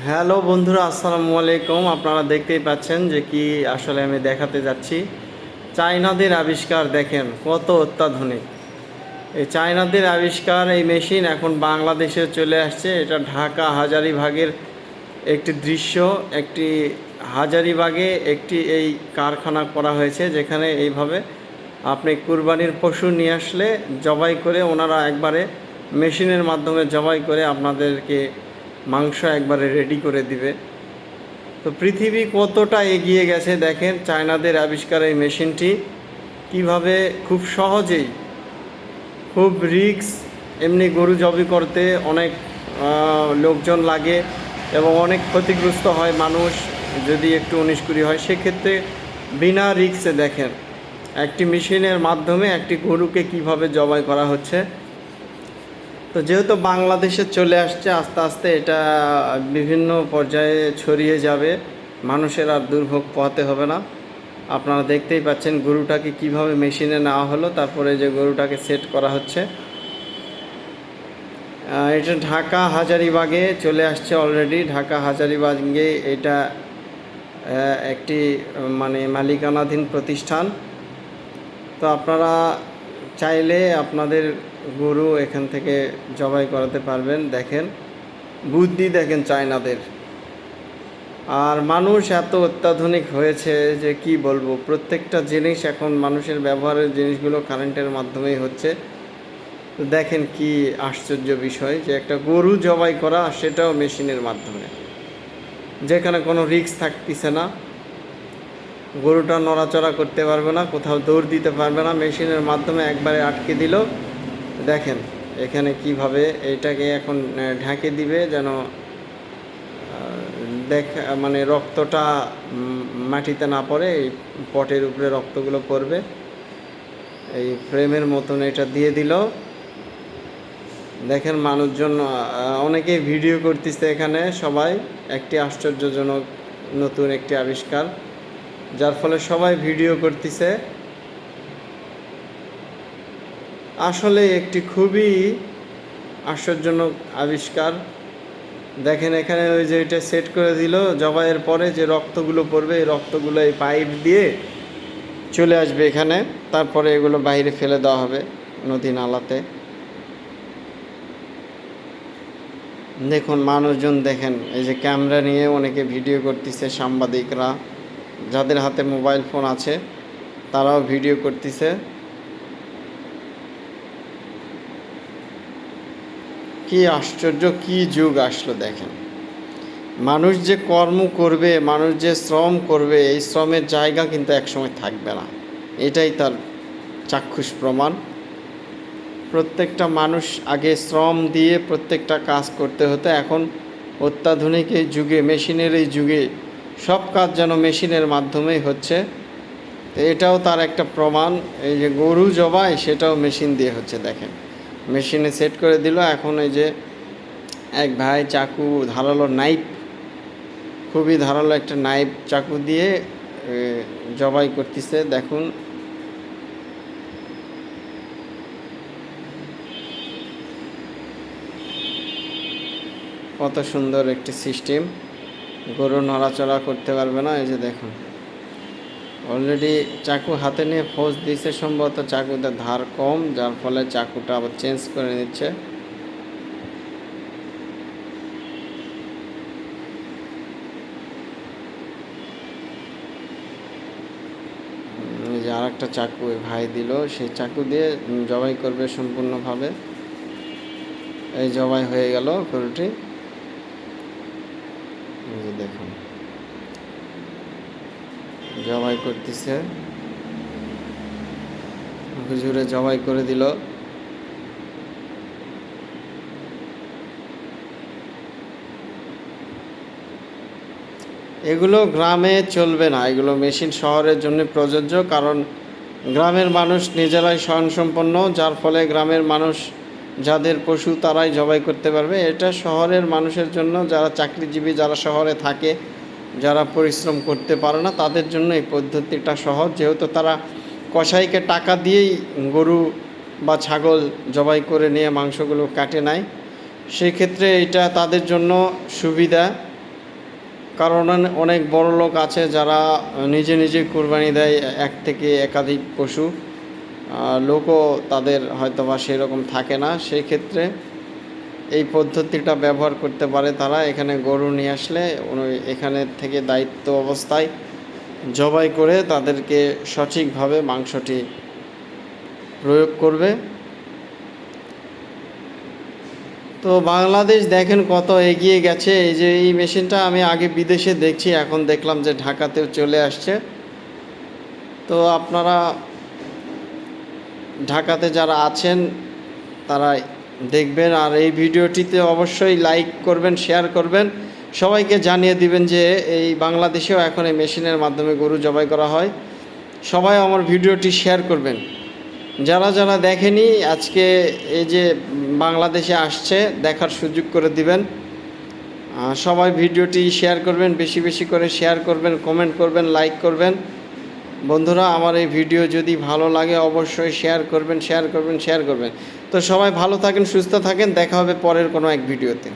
Hello বন্ধুরা, আসসালামু আলাইকুম। আপনারা দেখতেই পাচ্ছেন যে কি আসলে আমি দেখাতে যাচ্ছি। চায়নাদের আবিষ্কার দেখেন কত অত্যাধুনিক। এই চায়নাদের আবিষ্কার এই মেশিন এখন বাংলাদেশে চলে আসছে। এটা ঢাকা হাজারীবাগের একটি দৃশ্য। একটি হাজারীবাগে একটি এই কারখানা করা হয়েছে, যেখানে এইভাবে আপনি কুরবানির পশু নিয়ে আসলে জবাই করে ওনারা একবারে মেশিনের মাধ্যমে জবাই করে আপনাদেরকে মাংস একবারে রেডি করে দিবে। তো পৃথিবী কতটা এগিয়ে গেছে দেখেন, চায়নাদের আবিষ্কার এই মেশিনটি কিভাবে খুব সহজেই, খুব রিক্স, এমনি গরু জবাই করতে অনেক লোকজন লাগে এবং অনেক ক্ষতিগ্রস্ত হয় মানুষ যদি একটু 19-20 হয়। সেক্ষেত্রে বিনা রিক্সে দেখেন একটি মেশিনের মাধ্যমে একটি গরুকে কিভাবে জবাই করা হচ্ছে। তো যেহেতু বাংলাদেশে চলে আসছে, আস্তে আস্তে এটা বিভিন্ন পর্যায়ে ছড়িয়ে যাবে, মানুষের আর দুর্ভোগ পোহাতে হবে না। আপনারা দেখতেই পাচ্ছেন গরুটাকে কিভাবে মেশিনে নেওয়া হলো, তারপরে যে গরুটাকে সেট করা হচ্ছে। এটা ঢাকা হাজারীবাগে চলে আসছে অলরেডি। ঢাকা হাজারীবাগে এটা একটি মানে মালিকানাধীন প্রতিষ্ঠান। তো আপনারা চাইলে আপনাদের গরু এখান থেকে জবাই করাতে পারবেন। দেখেন বুদ্ধি, দেখেন চায়নাদের। আর মানুষ এত অত্যাধুনিক হয়েছে যে কি বলবো, প্রত্যেকটা জিনিস এখন মানুষের ব্যবহারের জিনিসগুলো কারেন্টের মাধ্যমেই হচ্ছে। তো দেখেন কি আশ্চর্য বিষয় যে একটা গরু জবাই করা, সেটাও মেশিনের মাধ্যমে, যেখানে কোনো রিস্ক থাকতেছে না। গরুটা নড়াচড়া করতে পারবে না, কোথাও দৌড় দিতে পারবে না, মেশিনের মাধ্যমে একবারে আটকে দিল। দেখেন এখানে কিভাবে এইটাকে এখন ঢেকে দিবে, যেন মানে রক্তটা মাটিতে না পড়ে, এই পটের উপরে রক্তগুলো পড়বে। এই ফ্রেমের মতন এটা দিয়ে দিল। দেখেন মানুষজন অনেকেই ভিডিও করতেছে এখানে, সবাই একটি আশ্চর্যজনক নতুন একটি আবিষ্কার, যার ফলে সবাই ভিডিও করতেছে। আসলে একটি খুবই আশ্চর্যজনক আবিষ্কার। দেখেন এখানে ওই যে এটা সেট করে দিল, জবাইয়ের পরে যে রক্তগুলো পড়বে, এই রক্তগুলো এই পাইপ দিয়ে চলে আসবে এখানে, তারপরে এগুলো বাইরে ফেলে দেওয়া হবে নদী নালাতে। দেখুন মানুষজন, দেখেন এই যে ক্যামেরা নিয়ে অনেকে ভিডিও করতেছে, সাংবাদিকরা যাদের হাতে মোবাইল ফোন আছে তারাও ভিডিও করতেছে। কি আশ্চর্য, কি যুগ আসলো দেখেন। মানুষ যে কর্ম করবে, মানুষ যে শ্রম করবে, এই শ্রমের জায়গা কিন্তু একসময় থাকবে না। এটাই তার চাক্ষুষ প্রমাণ। প্রত্যেকটা মানুষ আগে শ্রম দিয়ে প্রত্যেকটা কাজ করতে হতো, এখন অত্যাধুনিক এই যুগে, মেশিনের এই যুগে সব কাজ যেন মেশিনের মাধ্যমেই হচ্ছে। তো এটাও তার একটা প্রমাণ। এই যে গরু জবাই, সেটাও মেশিন দিয়ে হচ্ছে। দেখেন মেশিনে সেট করে দিল। এখন এই যে এক ভাই চাকু, ধারালো নাইফ, খুবই ধারালো একটা নাইফ চাকু দিয়ে জবাই করতেছে। দেখুন কত সুন্দর একটি সিস্টেম, গরু নড়াচড়া করতে পারবে না। এই যে দেখুন অলরেডি চাকু হাতে নিয়ে ফোঁস দিয়েছে, সম্ভবত চাকুতে ধার কম, যার ফলে চাকুটা আবার চেঞ্জ করে নিচ্ছে। এই যে আর একটা চাকু ভাই দিল, সেই চাকু দিয়ে জবাই করবে সম্পূর্ণভাবে। এই জবাই হয়ে গেল গরুটি। এই যে দেখুন জবাই করতেছে, হুজুরে জবাই করে দিল। এগুলো গ্রামে চলবে না, এগুলো মেশিন শহরের জন্য প্রযোজ্য। কারণ গ্রামের মানুষ নিজেরাই স্বয়ংসম্পন্ন, যার ফলে গ্রামের মানুষ যাদের পশু তারাই জবাই করতে পারবে। এটা শহরের মানুষের জন্য, যারা চাকরিজীবী, যারা শহরে থাকে, যারা পরিশ্রম করতে পারে না, তাদের জন্য এই পদ্ধতিটা সহজ। যেহেতু তারা কসাইকে টাকা দিয়েই গরু বা ছাগল জবাই করে নিয়ে মাংসগুলো কাটে নেয়, সেক্ষেত্রে এটা তাদের জন্য সুবিধা। কারণ অনেক বড় লোক আছে যারা নিজে নিজে কুরবানি দেয় এক থেকে একাধিক পশু, লোকও তাদের হয়তোবা সেরকম থাকে না। সেই ক্ষেত্রে এই পদ্ধতিটা ব্যবহার করতে পারে তারা। এখানে গরু নিয়ে আসলে এখানে থেকে দায়িত্ব অবস্থায় জবাই করে তাদেরকে সঠিকভাবে মাংসটি প্রয়োগ করবে। তো বাংলাদেশ দেখেন কত এগিয়ে গেছে। এই যে এই মেশিনটা আমি আগে বিদেশে দেখছি, এখন দেখলাম যে ঢাকাতেও চলে আসছে। তো আপনারা ঢাকাতে যারা আছেন তারা দেখবেন, আর এই ভিডিওটিতে অবশ্যই লাইক করবেন, শেয়ার করবেন, সবাইকে জানিয়ে দিবেন যে এই বাংলাদেশেও এখন এই মেশিনের মাধ্যমে গরু জবাই করা হয়। সবাই আমার ভিডিওটি শেয়ার করবেন। যারা যারা দেখেনি আজকে এই যে বাংলাদেশে আসছে দেখার সুযোগ করে দিবেন। সবাই ভিডিওটি শেয়ার করবেন, বেশি বেশি করে শেয়ার করবেন, কমেন্ট করবেন, লাইক করবেন। বন্ধুরা, আমার এই ভিডিও যদি ভালো লাগে অবশ্যই শেয়ার করবেন, শেয়ার করবেন, শেয়ার করবেন। তো সবাই ভালো থাকেন, সুস্থ থাকেন, দেখা হবে পরের কোনো এক ভিডিওতে।